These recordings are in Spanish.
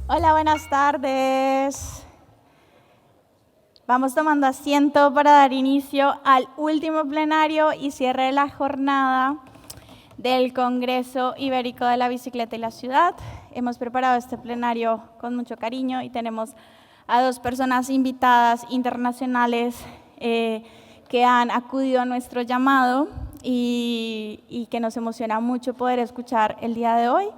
Hola, buenas tardes. Vamos tomando asiento para dar inicio al último plenario y cierre de la jornada del Congreso Ibérico de la Bicicleta y la Ciudad. Hemos preparado este plenario con mucho cariño y tenemos a dos personas invitadas internacionales que han acudido a nuestro llamado y que nos emociona mucho poder escuchar el día de hoy.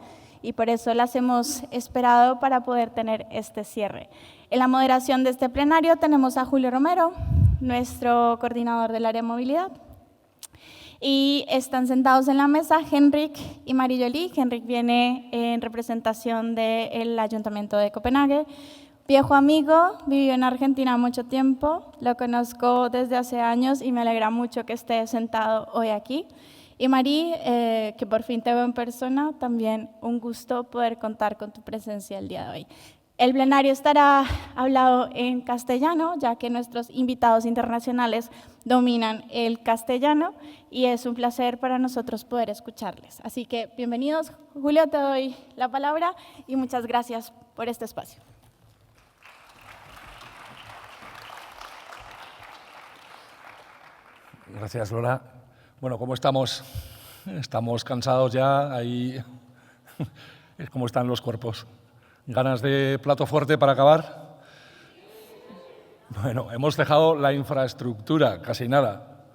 Y por eso las hemos esperado para poder tener este cierre. En la moderación de este plenario tenemos a Julio Romero, nuestro coordinador del área de movilidad. Y están sentados en la mesa Henrik y Marie Jolie. Henrik viene en representación del Ayuntamiento de Copenhague. Viejo amigo, vivió en Argentina mucho tiempo, lo conozco desde hace años y me alegra mucho que esté sentado hoy aquí. Y Marie, que por fin te veo en persona, también un gusto poder contar con tu presencia el día de hoy. El plenario estará hablado en castellano, ya que nuestros invitados internacionales dominan el castellano y es un placer para nosotros poder escucharles. Así que bienvenidos. Julio, te doy la palabra y muchas gracias por este espacio. Gracias, Lola. Bueno, ¿cómo estamos? Estamos cansados ya, ahí es como están los cuerpos. ¿Ganas de plato fuerte para acabar? Bueno, hemos dejado la infraestructura, casi nada,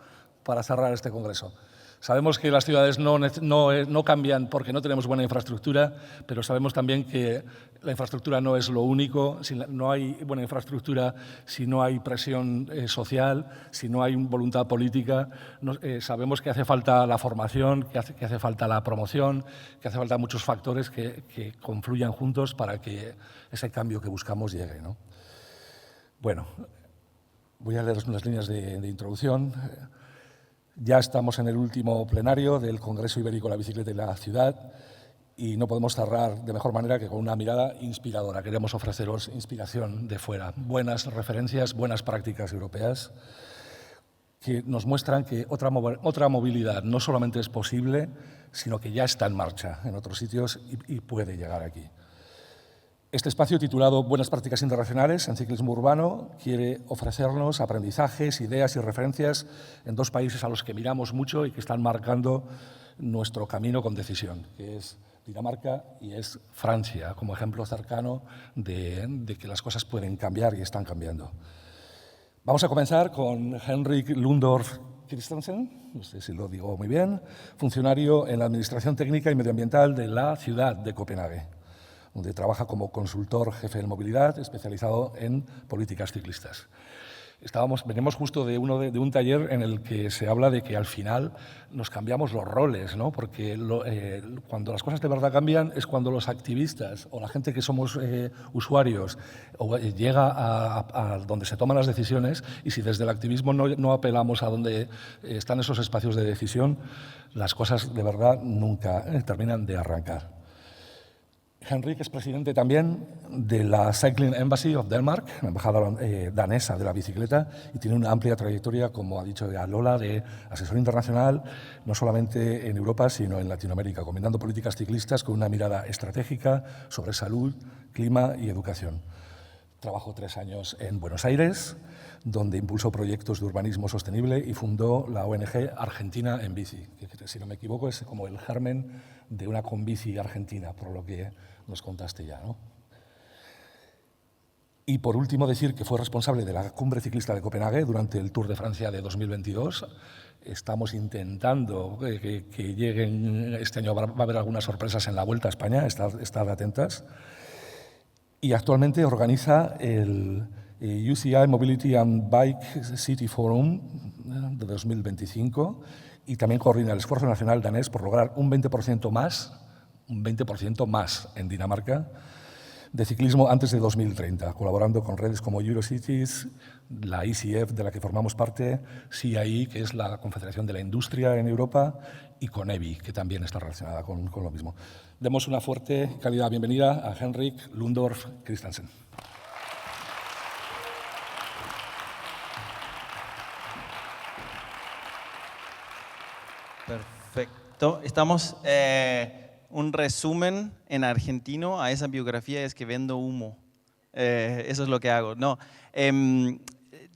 para cerrar este congreso. Sabemos que las ciudades no cambian porque no tenemos buena infraestructura, pero sabemos también que la infraestructura no es lo único. No hay buena infraestructura si no hay presión social, si no hay voluntad política. Sabemos que hace falta la formación, que hace falta la promoción, que hace falta muchos factores que confluyan juntos para que ese cambio que buscamos llegue, ¿no? Bueno, voy a leer unas líneas de introducción. Ya estamos en el último plenario del Congreso Ibérico de la Bicicleta y la Ciudad y no podemos cerrar de mejor manera que con una mirada inspiradora. Queremos ofreceros inspiración de fuera, buenas referencias, buenas prácticas europeas que nos muestran que otra movilidad no solamente es posible, sino que ya está en marcha en otros sitios y puede llegar aquí. Este espacio, titulado Buenas prácticas internacionales en ciclismo urbano, quiere ofrecernos aprendizajes, ideas y referencias en dos países a los que miramos mucho y que están marcando nuestro camino con decisión, que es Dinamarca y es Francia, como ejemplo cercano de que las cosas pueden cambiar y están cambiando. Vamos a comenzar con Henrik Lundorf Christensen, no sé si lo digo muy bien, funcionario en la Administración Técnica y Medioambiental de la ciudad de Copenhague, donde trabaja como consultor jefe de movilidad especializado en políticas ciclistas. Venimos justo de un taller en el que se habla de que al final nos cambiamos los roles, ¿no? Porque cuando las cosas de verdad cambian es cuando los activistas o la gente que somos usuarios llega a donde se toman las decisiones, y si desde el activismo no apelamos a donde están esos espacios de decisión, las cosas de verdad nunca terminan de arrancar. Henrik es presidente también de la Cycling Embassy of Denmark, la embajada danesa de la bicicleta, y tiene una amplia trayectoria, como ha dicho Lola, de asesor internacional, no solamente en Europa, sino en Latinoamérica, combinando políticas ciclistas con una mirada estratégica sobre salud, clima y educación. Trabajó 3 años en Buenos Aires, donde impulsó proyectos de urbanismo sostenible y fundó la ONG Argentina en Bici, que si no me equivoco es como el germen de una Conbici argentina, por lo que nos contaste ya, ¿no? Y por último decir que fue responsable de la Cumbre Ciclista de Copenhague durante el Tour de Francia de 2022. Estamos intentando que lleguen, este año va a haber algunas sorpresas en la Vuelta a España, estad atentas. Y actualmente organiza el UCI Mobility and Bike City Forum de 2025 y también coordina el esfuerzo nacional danés por lograr un 20% más en Dinamarca de ciclismo antes de 2030, colaborando con redes como Eurocities, la ICF, de la que formamos parte, CII, que es la Confederación de la Industria en Europa, y con EBI, que también está relacionada con lo mismo. Demos una fuerte y cálida bienvenida a Henrik Lundorf Christensen. Perfecto. Estamos un resumen en argentino a esa biografía es que vendo humo. Eso es lo que hago. No,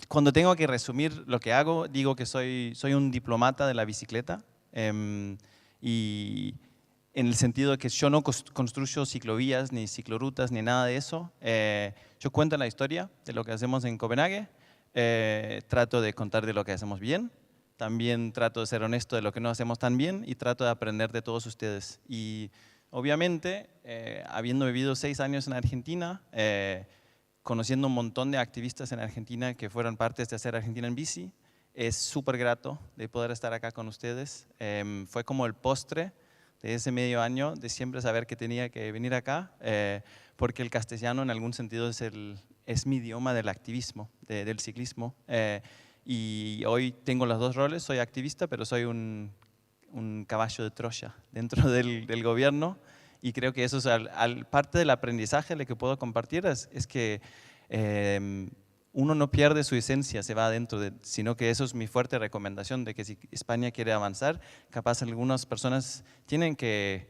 cuando tengo que resumir lo que hago, digo que soy un diplomata de la bicicleta. Y en el sentido de que yo no construyo ciclovías, ni ciclorutas, ni nada de eso. Yo cuento la historia de lo que hacemos en Copenhague. Trato de contar de lo que hacemos bien. También trato de ser honesto de lo que no hacemos tan bien y trato de aprender de todos ustedes. Y obviamente, habiendo vivido 6 años en Argentina, conociendo un montón de activistas en Argentina que fueron partes de hacer Argentina en bici, es súper grato de poder estar acá con ustedes. Fue como el postre de ese medio año de siempre saber que tenía que venir acá, porque el castellano en algún sentido es mi idioma del activismo, del ciclismo. Y hoy tengo los 2 roles, soy activista, pero soy un caballo de Troya dentro del gobierno. Y creo que eso es parte del aprendizaje lo que puedo compartir es que uno no pierde su esencia, se va adentro, sino que eso es mi fuerte recomendación de que si España quiere avanzar, capaz algunas personas tienen que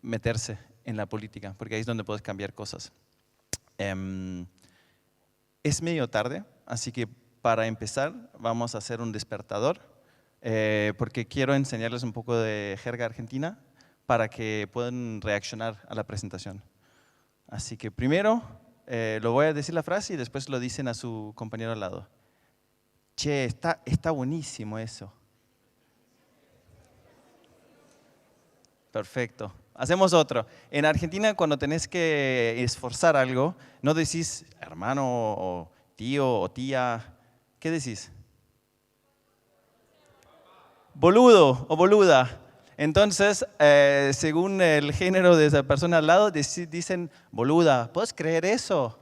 meterse en la política, porque ahí es donde puedes cambiar cosas. Es medio tarde, así que para empezar vamos a hacer un despertador, porque quiero enseñarles un poco de jerga argentina para que puedan reaccionar a la presentación. Así que primero lo voy a decir la frase y después lo dicen a su compañero al lado. Che, está buenísimo eso. Perfecto. Hacemos otro. En Argentina, cuando tenés que esforzar algo, no decís hermano o tío o tía. ¿Qué decís? Boludo o boluda. Entonces, según el género de esa persona al lado, dicen boluda. ¿Puedes creer eso?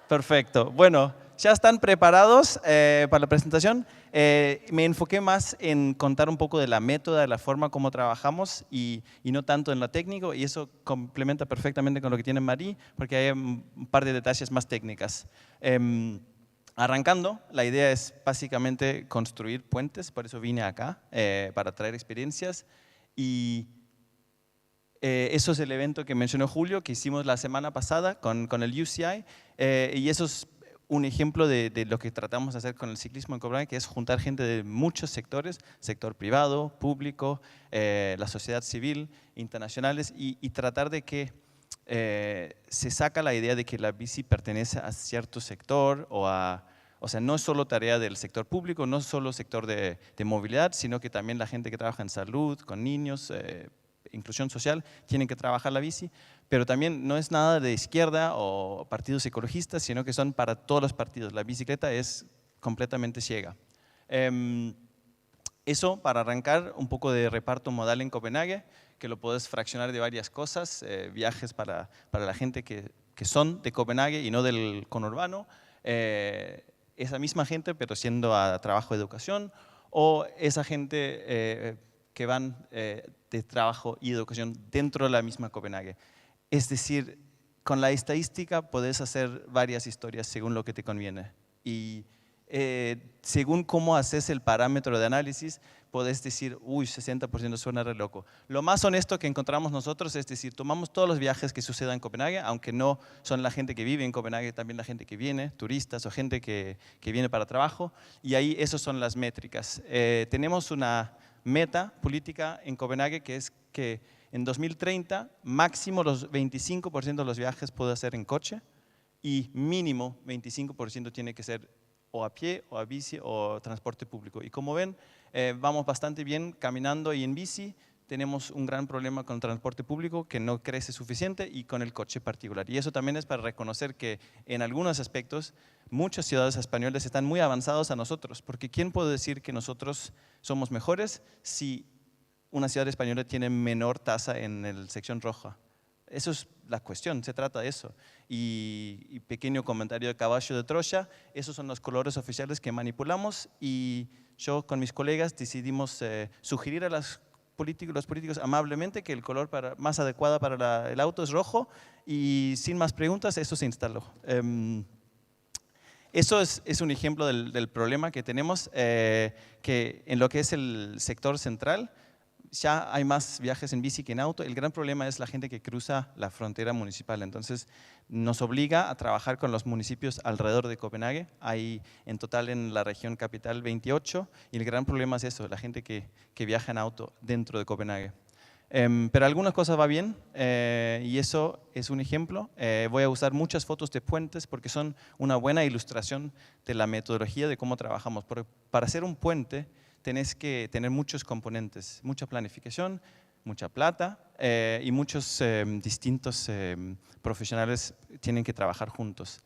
Perfecto. Bueno, ¿ya están preparados para la presentación? Me enfoqué más en contar un poco de la método, de la forma como trabajamos y no tanto en lo técnico, y eso complementa perfectamente con lo que tiene Marie, porque hay un par de detalles más técnicas. Arrancando, la idea es básicamente construir puentes, por eso vine acá, para traer experiencias. Y eso es el evento que mencionó Julio, que hicimos la semana pasada con el UCI, y eso es un ejemplo de lo que tratamos de hacer con el ciclismo en Copenhague, que es juntar gente de muchos sectores, sector privado, público, la sociedad civil, internacionales, y tratar de que se saca la idea de que la bici pertenece a cierto sector o sea, no es solo tarea del sector público, no es solo sector de movilidad, sino que también la gente que trabaja en salud, con niños, inclusión social, tienen que trabajar la bici, pero también no es nada de izquierda o partidos ecologistas, sino que son para todos los partidos. La bicicleta es completamente ciega. Eso para arrancar, un poco de reparto modal en Copenhague, que lo puedes fraccionar de varias cosas, viajes para la gente que son de Copenhague y no del conurbano, esa misma gente pero siendo a trabajo de educación, o esa gente que van de trabajo y educación dentro de la misma Copenhague. Es decir, con la estadística podés hacer varias historias según lo que te conviene. Y según cómo haces el parámetro de análisis, podés decir, uy, 60% suena re loco. Lo más honesto que encontramos nosotros es decir, tomamos todos los viajes que sucedan en Copenhague, aunque no son la gente que vive en Copenhague, también la gente que viene, turistas o gente que viene para trabajo, y ahí esas son las métricas. Tenemos una meta política en Copenhague que es que en 2030 máximo los 25% de los viajes puede hacer en coche y mínimo 25% tiene que ser o a pie, o a bici, o transporte público. Y como ven, vamos bastante bien caminando y en bici. Tenemos un gran problema con el transporte público que no crece suficiente y con el coche particular. Y eso también es para reconocer que en algunos aspectos muchas ciudades españolas están muy avanzados a nosotros. Porque ¿quién puede decir que nosotros somos mejores si una ciudad española tiene menor tasa en la sección roja? Eso es la cuestión, se trata de eso. Y pequeño comentario de caballo de Troya, esos son los colores oficiales que manipulamos y yo con mis colegas decidimos sugerir a los políticos amablemente que el color más adecuado para el auto es rojo y sin más preguntas eso se instaló. eso es un ejemplo del problema que tenemos, que en lo que es el sector central, ya hay más viajes en bici que en auto. El gran problema es la gente que cruza la frontera municipal. Entonces, nos obliga a trabajar con los municipios alrededor de Copenhague. Hay en total en la región capital 28 y el gran problema es eso, la gente que viaja en auto dentro de Copenhague. Pero algunas cosas va bien y eso es un ejemplo. Voy a usar muchas fotos de puentes porque son una buena ilustración de la metodología de cómo trabajamos. Porque para hacer un puente tenés que tener muchos componentes, mucha planificación, mucha plata y muchos distintos profesionales tienen que trabajar juntos.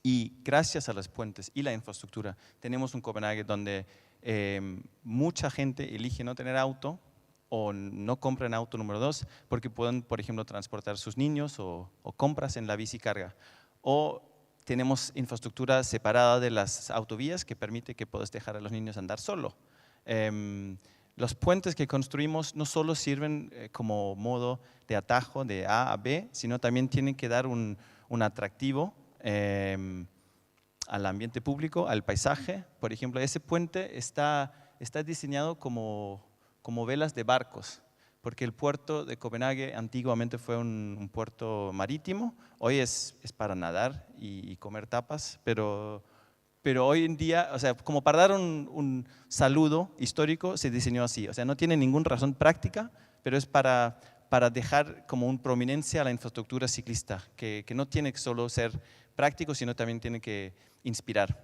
Y gracias a los puentes y la infraestructura tenemos un Copenhague donde mucha gente elige no tener auto o no compran auto número 2 porque pueden, por ejemplo, transportar sus niños o compras en la bicicarga. O tenemos infraestructura separada de las autovías que permite que puedas dejar a los niños andar solo. Los puentes que construimos no solo sirven como modo de atajo de A a B, sino también tienen que dar un atractivo al ambiente público, al paisaje. Por ejemplo, ese puente está diseñado como velas de barcos, porque el puerto de Copenhague antiguamente fue un puerto marítimo, hoy es para nadar y comer tapas, pero hoy en día, o sea, como para dar un saludo histórico, se diseñó así. O sea, no tiene ninguna razón práctica, pero es para dejar como una prominencia a la infraestructura ciclista, que no tiene que solo ser práctico, sino también tiene que inspirar.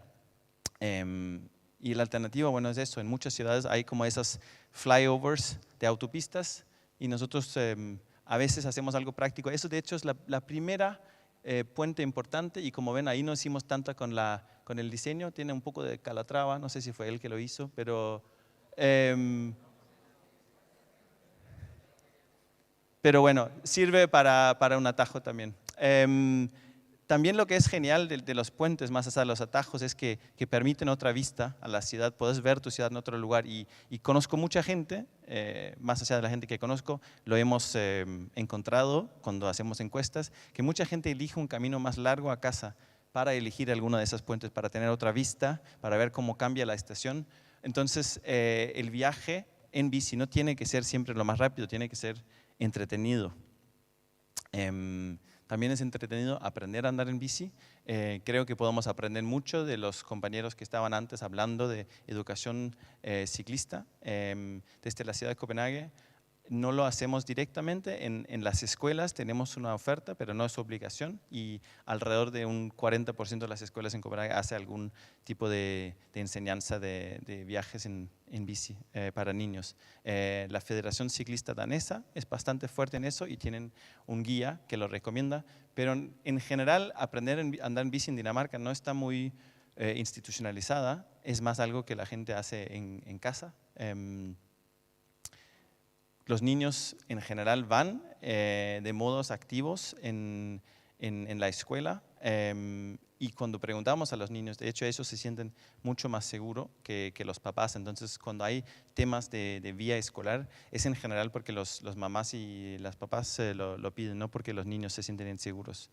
Y la alternativa, bueno, es eso. En muchas ciudades hay como esas flyovers de autopistas y nosotros a veces hacemos algo práctico. Eso de hecho es la primera puente importante y como ven ahí no hicimos tanto con el diseño, tiene un poco de Calatrava, no sé si fue él que lo hizo, pero bueno, sirve para un atajo también. También lo que es genial de los puentes, más allá de los atajos, es que permiten otra vista a la ciudad. Puedes ver tu ciudad en otro lugar y conozco mucha gente, más allá de la gente que conozco, lo hemos encontrado cuando hacemos encuestas, que mucha gente elige un camino más largo a casa para elegir alguno de esos puentes, para tener otra vista, para ver cómo cambia la estación. Entonces, el viaje en bici no tiene que ser siempre lo más rápido, tiene que ser entretenido. También es entretenido aprender a andar en bici. Creo que podemos aprender mucho de los compañeros que estaban antes hablando de educación ciclista desde la ciudad de Copenhague. No lo hacemos directamente en las escuelas, tenemos una oferta, pero no es obligación y alrededor de un 40% de las escuelas en Copenhague hace algún tipo de enseñanza de viajes en bici para niños. La Federación Ciclista Danesa es bastante fuerte en eso y tienen un guía que lo recomienda, pero en general aprender a andar en bici en Dinamarca no está muy institucionalizada, es más algo que la gente hace en casa. Los niños en general van de modos activos en la escuela y cuando preguntamos a los niños, de hecho ellos se sienten mucho más seguros que los papás. Entonces cuando hay temas de vía escolar es en general porque los mamás y las papás lo piden, no porque los niños se sienten inseguros.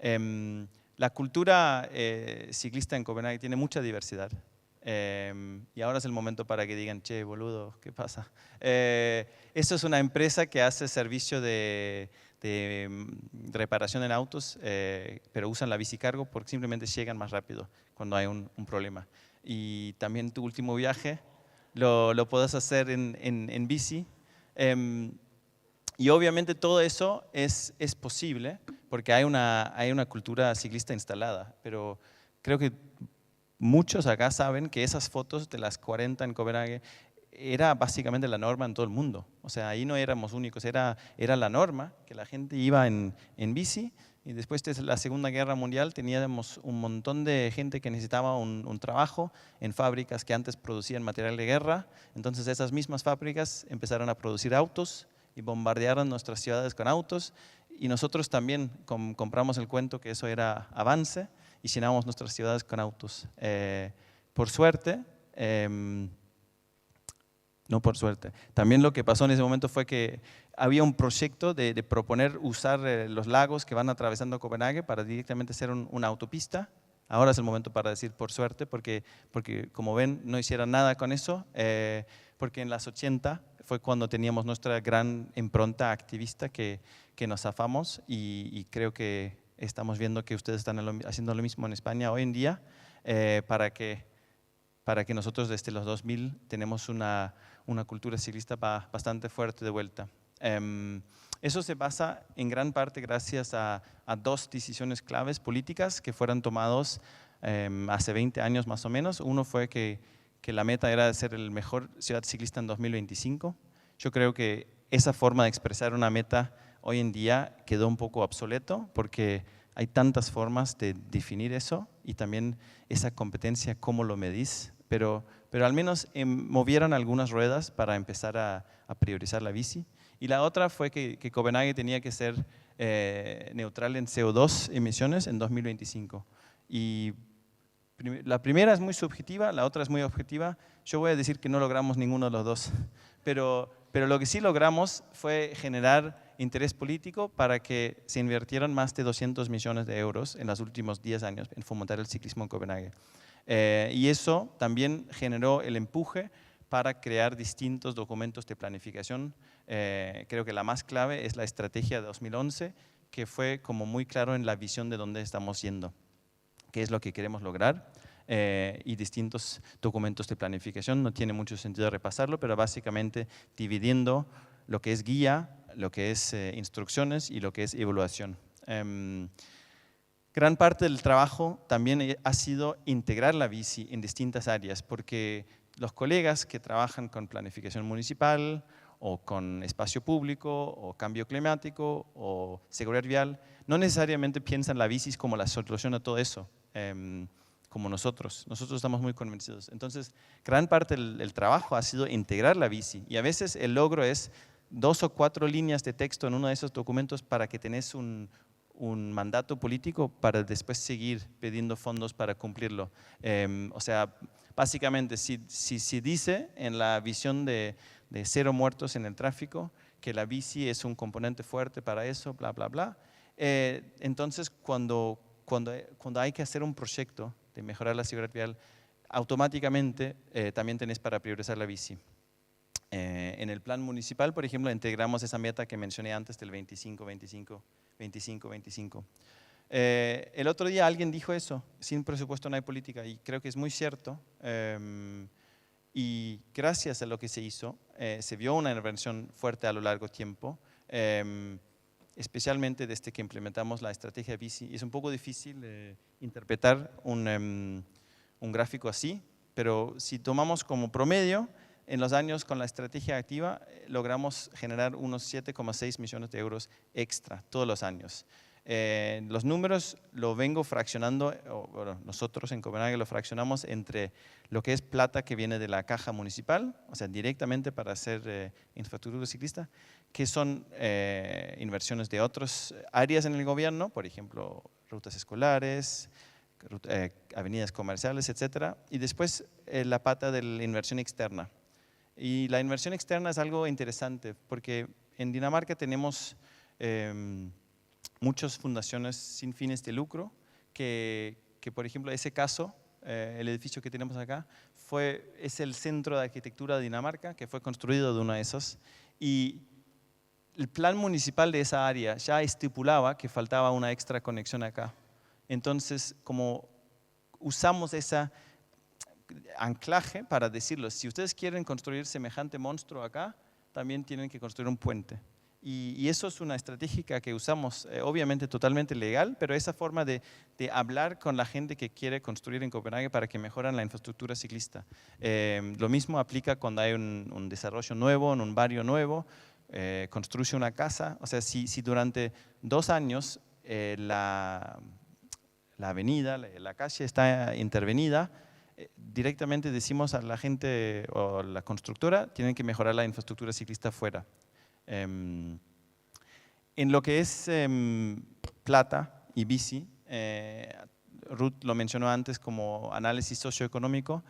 La cultura ciclista en Copenhague tiene mucha diversidad. Y ahora es el momento para que digan, che, boludo, ¿qué pasa? Esto es una empresa que hace servicio de reparación en autos, pero usan la bicicargo porque simplemente llegan más rápido cuando hay un problema. Y también tu último viaje lo puedes hacer en bici. Y obviamente todo eso es posible porque hay una cultura ciclista instalada, pero creo que muchos acá saben que esas fotos de las 40 en Copenhague era básicamente la norma en todo el mundo. O sea, ahí no éramos únicos, era la norma, que la gente iba en bici y después de la Segunda Guerra Mundial teníamos un montón de gente que necesitaba un trabajo en fábricas que antes producían material de guerra. Entonces esas mismas fábricas empezaron a producir autos y bombardearon nuestras ciudades con autos y nosotros también compramos el cuento que eso era avance y llenamos nuestras ciudades con autos. Por suerte, no por suerte, también lo que pasó en ese momento fue que había un proyecto de proponer usar los lagos que van atravesando Copenhague para directamente hacer una autopista Ahora es el momento para decir por suerte, porque como ven, no hicieron nada con eso, porque en las 80 fue cuando teníamos nuestra gran impronta activista que nos zafamos y creo que estamos viendo que ustedes están haciendo lo mismo en España hoy en día para que nosotros desde los 2000 tenemos una cultura ciclista bastante fuerte de vuelta. Eso se basa en gran parte gracias a dos decisiones claves políticas que fueron tomadas hace 20 años más o menos. Uno fue que la meta era ser el mejor ciudad ciclista en 2025. Yo creo que esa forma de expresar una meta hoy en día quedó un poco obsoleto porque hay tantas formas de definir eso y también esa competencia, cómo lo medís, pero al menos movieron algunas ruedas para empezar a priorizar la bici. Y la otra fue que Copenhague tenía que ser neutral en CO2 emisiones en 2025. Y la primera es muy subjetiva, la otra es muy objetiva. Yo voy a decir que no logramos ninguno de los dos, pero lo que sí logramos fue generar interés político para que se invirtieran más de 200 millones de euros en los últimos 10 años en fomentar el ciclismo en Copenhague. Y eso también generó el empuje para crear distintos documentos de planificación. Creo que la más clave es la estrategia de 2011, que fue como muy claro en la visión de dónde estamos yendo, qué es lo que queremos lograr, y distintos documentos de planificación. No tiene mucho sentido repasarlo, pero básicamente dividiendo lo que es guía, lo que es instrucciones y lo que es evaluación. Gran parte del trabajo también ha sido integrar la bici en distintas áreas, porque los colegas que trabajan con planificación municipal o con espacio público o cambio climático o seguridad vial, no necesariamente piensan la bici como la solución a todo eso, como nosotros. Nosotros estamos muy convencidos. Entonces, gran parte del trabajo ha sido integrar la bici y a veces el logro es 2 o 4 líneas de texto en uno de esos documentos para que tenés un mandato político para después seguir pidiendo fondos para cumplirlo. O sea, básicamente, si dice en la visión de 0 muertos en el tráfico que la bici es un componente fuerte para eso, bla, bla, bla, entonces cuando hay que hacer un proyecto de mejorar la seguridad vial, automáticamente también tenés para priorizar la bici. En el plan municipal, por ejemplo, integramos esa meta que mencioné antes del 25-25. El otro día alguien dijo eso, sin presupuesto no hay política, y creo que es muy cierto. Y gracias a lo que se hizo, se vio una intervención fuerte a lo largo tiempo, especialmente desde que implementamos la estrategia bici. Es un poco difícil interpretar un gráfico así, pero si tomamos como promedio, en los años con la estrategia activa logramos generar unos 7,6 millones de euros extra todos los años. Los números lo vengo fraccionando, bueno, nosotros en Copenhague lo fraccionamos entre lo que es plata que viene de la caja municipal, o sea, directamente para hacer infraestructura ciclista, que son inversiones de otras áreas en el gobierno, por ejemplo, rutas escolares, avenidas comerciales, etcétera, y después la pata de la inversión externa. Y la inversión externa es algo interesante porque en Dinamarca tenemos muchas fundaciones sin fines de lucro que por ejemplo, ese caso, el edificio que tenemos acá, es el centro de arquitectura de Dinamarca, que fue construido de una de esas, y el plan municipal de esa área ya estipulaba que faltaba una extra conexión acá. Entonces, como usamos esa anclaje para decirlo, si ustedes quieren construir semejante monstruo acá, también tienen que construir un puente. Y eso es una estrategia que usamos, obviamente totalmente legal, pero esa forma de hablar con la gente que quiere construir en Copenhague para que mejoren la infraestructura ciclista. Lo mismo aplica cuando hay un desarrollo nuevo, en un barrio nuevo, construye una casa. O sea, si durante 2 años la avenida, la calle está intervenida, directamente decimos a la gente o la constructora, tienen que mejorar la infraestructura ciclista afuera. En lo que es plata y bici, Ruth lo mencionó antes como análisis socioeconómico,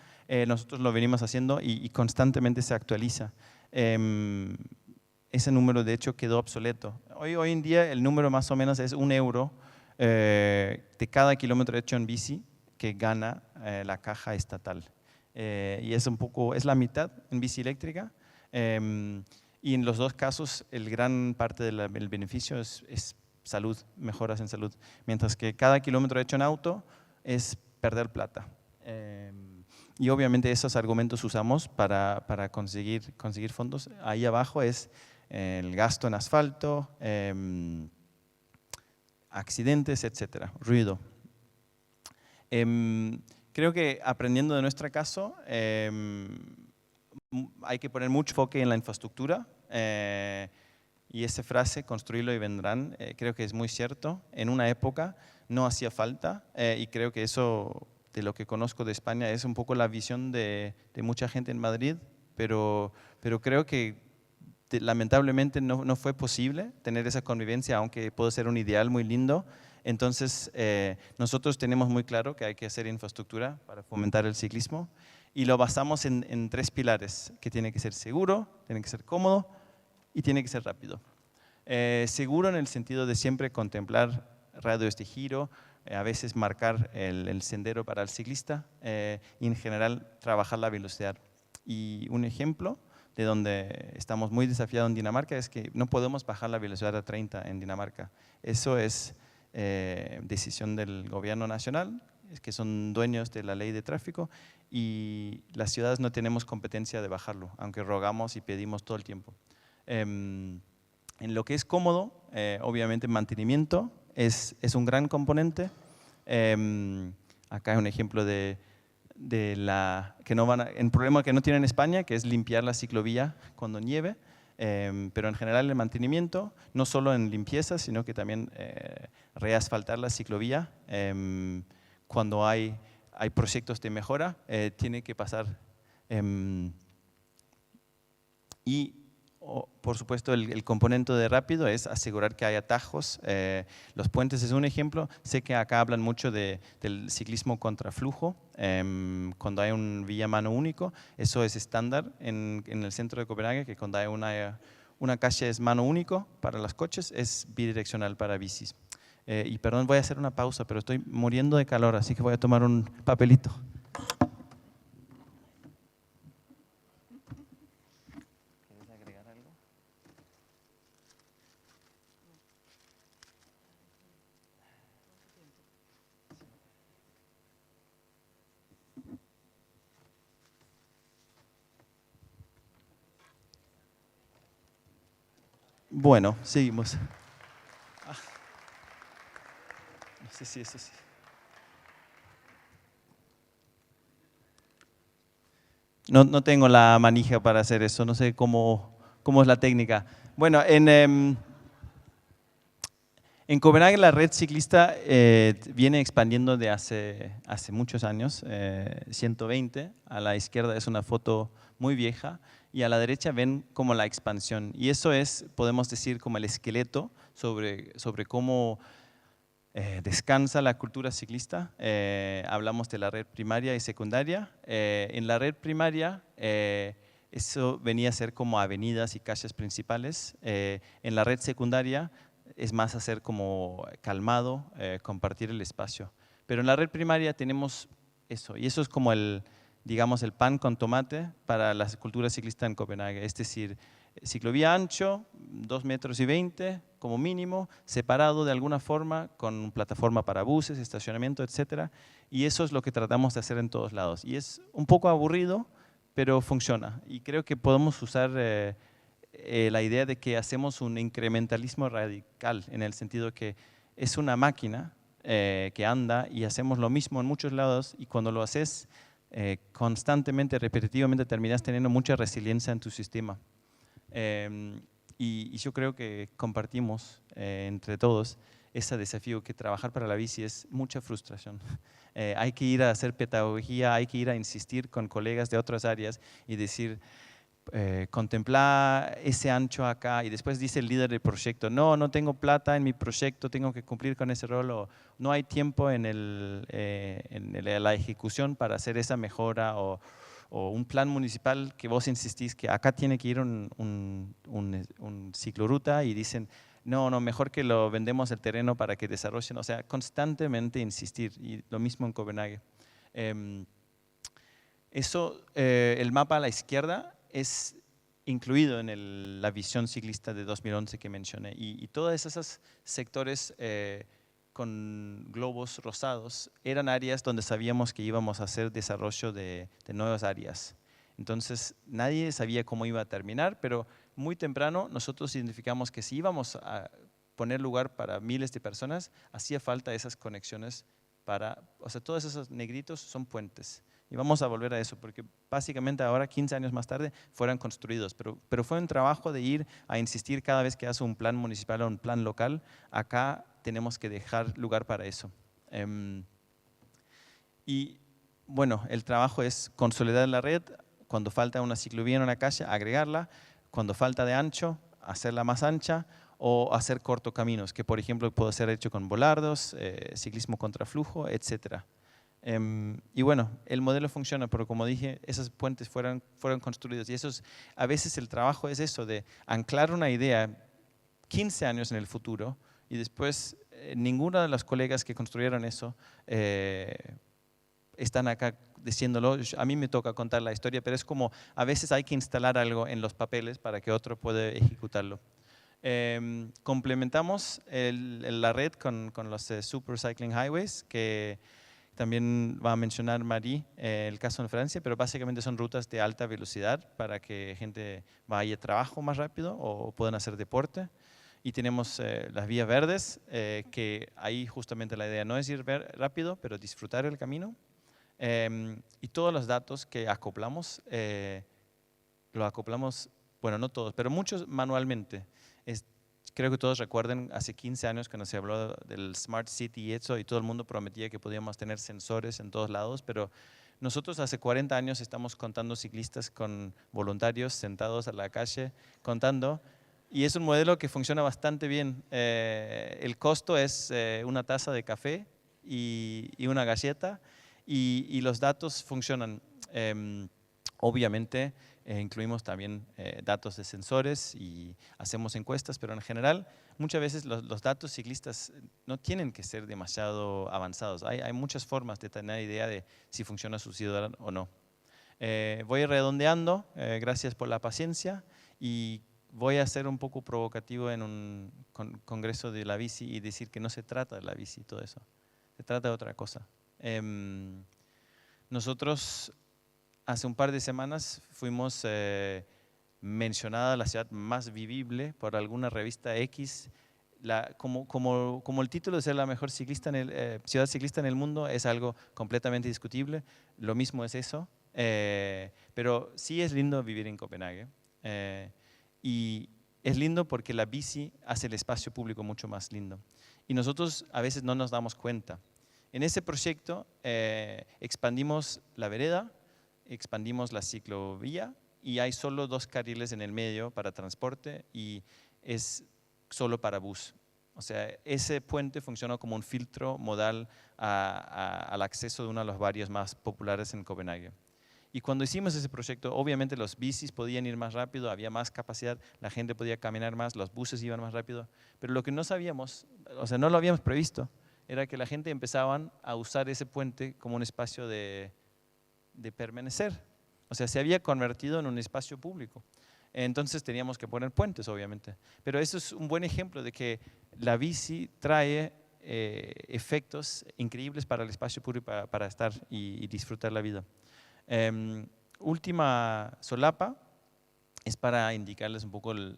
nosotros lo venimos haciendo y constantemente se actualiza. Ese número de hecho quedó obsoleto. Hoy en día el número más o menos es 1 euro de cada kilómetro hecho en bici que gana la caja estatal. Y es la mitad en bici eléctrica. Y en los dos casos, gran parte del beneficio es salud, mejoras en salud. Mientras que cada kilómetro hecho en auto es perder plata. Y obviamente esos argumentos usamos para conseguir fondos. Ahí abajo es el gasto en asfalto, accidentes, etcétera, ruido. Creo que aprendiendo de nuestro caso, hay que poner mucho enfoque en la infraestructura. Y esa frase, construirlo y vendrán, creo que es muy cierto. En una época no hacía falta y creo que eso, de lo que conozco de España, es un poco la visión de mucha gente en Madrid, pero creo que lamentablemente no fue posible tener esa convivencia, aunque puede ser un ideal muy lindo. Entonces, nosotros tenemos muy claro que hay que hacer infraestructura para fomentar el ciclismo y lo basamos en 3 pilares, que tiene que ser seguro, tiene que ser cómodo y tiene que ser rápido. Seguro en el sentido de siempre contemplar radios de giro, a veces marcar el sendero para el ciclista y en general trabajar la velocidad. Y un ejemplo de donde estamos muy desafiados en Dinamarca es que no podemos bajar la velocidad a 30 en Dinamarca. Eso es decisión del gobierno nacional, es que son dueños de la ley de tráfico y las ciudades no tenemos competencia de bajarlo, aunque rogamos y pedimos todo el tiempo. En lo que es cómodo, obviamente mantenimiento es un gran componente. Acá hay un ejemplo de el problema que no tiene en España, que es limpiar la ciclovía cuando nieve, pero en general el mantenimiento, no solo en limpieza, sino que también reasfaltar la ciclovía. Cuando hay proyectos de mejora, tiene que pasar. Y por supuesto, el componente de rápido es asegurar que hay atajos. Los puentes es un ejemplo. Sé que acá hablan mucho del ciclismo contra flujo. Cuando hay un vía mano único, eso es estándar en el centro de Copenhague, que cuando hay una calle es mano único para los coches, es bidireccional para bicis. Y perdón, voy a hacer una pausa, pero estoy muriendo de calor, así que voy a tomar un papelito. Bueno, seguimos. No sé si eso sí. No tengo la manija para hacer eso, no sé cómo es la técnica. Bueno, en Copenhague la red ciclista viene expandiendo de hace muchos años, 120. A la izquierda es una foto muy vieja y a la derecha ven como la expansión. Y eso es, podemos decir, como el esqueleto sobre cómo descansa la cultura ciclista. Hablamos de la red primaria y secundaria. En la red primaria, eso venía a ser como avenidas y calles principales. En la red secundaria es más hacer como calmado, compartir el espacio. Pero en la red primaria tenemos eso, y eso es como digamos, el pan con tomate para la cultura ciclista en Copenhague. Es decir, ciclovía ancho, 2,20 metros como mínimo, separado de alguna forma, con plataforma para buses, estacionamiento, etc. Y eso es lo que tratamos de hacer en todos lados. Y es un poco aburrido, pero funciona. Y creo que podemos usar la idea de que hacemos un incrementalismo radical, en el sentido que es una máquina que anda y hacemos lo mismo en muchos lados, y cuando lo haces constantemente, repetitivamente, terminas teniendo mucha resiliencia en tu sistema. Y yo creo que compartimos entre todos ese desafío, que trabajar para la bici es mucha frustración. Hay que ir a hacer pedagogía, hay que ir a insistir con colegas de otras áreas y decir, contemplar ese ancho acá, y después dice el líder del proyecto, no tengo plata en mi proyecto, tengo que cumplir con ese rol, o no hay tiempo en la ejecución para hacer esa mejora, o un plan municipal que vos insistís que acá tiene que ir un cicloruta y dicen, no, mejor que lo vendemos el terreno para que desarrollen, o sea, constantemente insistir, y lo mismo en Copenhague. El mapa a la izquierda es incluido en la visión ciclista de 2011 que mencioné, y todos esos sectores con globos rosados eran áreas donde sabíamos que íbamos a hacer desarrollo de nuevas áreas. Entonces nadie sabía cómo iba a terminar, pero muy temprano nosotros identificamos que si íbamos a poner lugar para miles de personas, hacía falta esas conexiones o sea, todos esos negritos son puentes. Y vamos a volver a eso, porque básicamente ahora, 15 años más tarde, fueron construidos. Pero fue un trabajo de ir a insistir cada vez que hace un plan municipal o un plan local, acá tenemos que dejar lugar para eso. Y bueno, el trabajo es consolidar la red, cuando falta una ciclovía en una calle, agregarla, cuando falta de ancho, hacerla más ancha, o hacer cortocaminos, que por ejemplo puede ser hecho con volardos, ciclismo contraflujo, etc. Y bueno, el modelo funciona, pero como dije, esos puentes fueron construidos, y a veces el trabajo es eso, de anclar una idea 15 años en el futuro, y después ninguna de las colegas que construyeron eso están acá diciéndolo. A mí me toca contar la historia, pero es como a veces hay que instalar algo en los papeles para que otro pueda ejecutarlo. Complementamos la red con los Super Cycling Highways, que también va a mencionar Marie, el caso en Francia, pero básicamente son rutas de alta velocidad para que gente vaya a trabajo más rápido o puedan hacer deporte. Y tenemos las vías verdes, que ahí justamente la idea no es ir rápido, pero disfrutar el camino. Y todos los datos que acoplamos, lo acoplamos, bueno, no todos, pero muchos manualmente. Creo que todos recuerdan hace 15 años cuando se habló del Smart City y eso, y todo el mundo prometía que podíamos tener sensores en todos lados, pero nosotros hace 40 años estamos contando ciclistas con voluntarios sentados a la calle contando, y es un modelo que funciona bastante bien. El costo es una taza de café y una galleta, y los datos funcionan. Obviamente incluimos también datos de sensores y hacemos encuestas, pero en general muchas veces los datos ciclistas no tienen que ser demasiado avanzados. Hay muchas formas de tener idea de si funciona su ciudad o no. Voy redondeando, gracias por la paciencia, y voy a ser un poco provocativo en un congreso de la bici y decir que no se trata de la bici y todo eso, se trata de otra cosa. Nosotros hace un par de semanas fuimos mencionada la ciudad más vivible por alguna revista X. Como el título de ser la mejor ciudad ciclista en el mundo es algo completamente discutible, lo mismo es eso, pero sí es lindo vivir en Copenhague. Y es lindo porque la bici hace el espacio público mucho más lindo. Y nosotros a veces no nos damos cuenta. En ese proyecto expandimos la vereda, expandimos la ciclovía, y hay solo 2 carriles en el medio para transporte y es solo para bus. O sea, ese puente funciona como un filtro modal al acceso de uno de los barrios más populares en Copenhague. Y cuando hicimos ese proyecto, obviamente los bicis podían ir más rápido, había más capacidad, la gente podía caminar más, los buses iban más rápido, pero lo que no sabíamos, o sea, no lo habíamos previsto, era que la gente empezaban a usar ese puente como un espacio de permanecer. O sea, se había convertido en un espacio público. Entonces teníamos que poner puentes, obviamente. Pero eso es un buen ejemplo de que la bici trae efectos increíbles para el espacio público, para estar y disfrutar la vida. Última solapa es para indicarles un poco el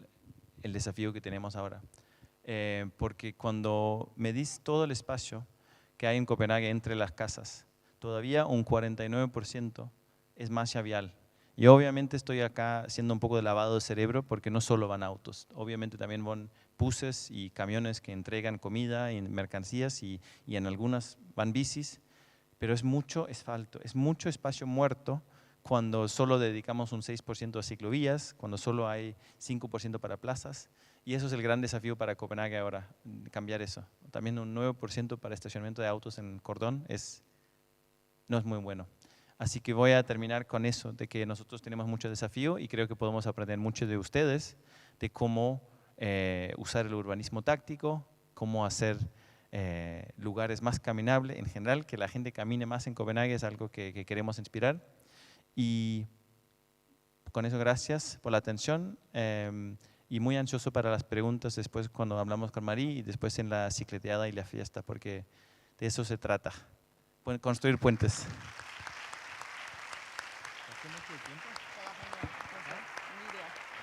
desafío que tenemos ahora. Porque cuando medís todo el espacio que hay en Copenhague entre las casas, todavía un 49% es malla vial. Y obviamente estoy acá haciendo un poco de lavado de cerebro porque no solo van autos, obviamente también van buses y camiones que entregan comida y mercancías, y en algunas van bicis, pero es mucho asfalto, es mucho espacio muerto cuando solo dedicamos un 6% a ciclovías, cuando solo hay 5% para plazas, y eso es el gran desafío para Copenhague ahora, cambiar eso. También un 9% para estacionamiento de autos en cordón no es muy bueno. Así que voy a terminar con eso, de que nosotros tenemos mucho desafío y creo que podemos aprender mucho de ustedes, de cómo usar el urbanismo táctico, cómo hacer lugares más caminables en general, que la gente camine más en Copenhague es algo que queremos inspirar. Y con eso, gracias por la atención y muy ansioso para las preguntas después cuando hablamos con Marie y después en la cicleteada y la fiesta, porque de eso se trata, construir puentes.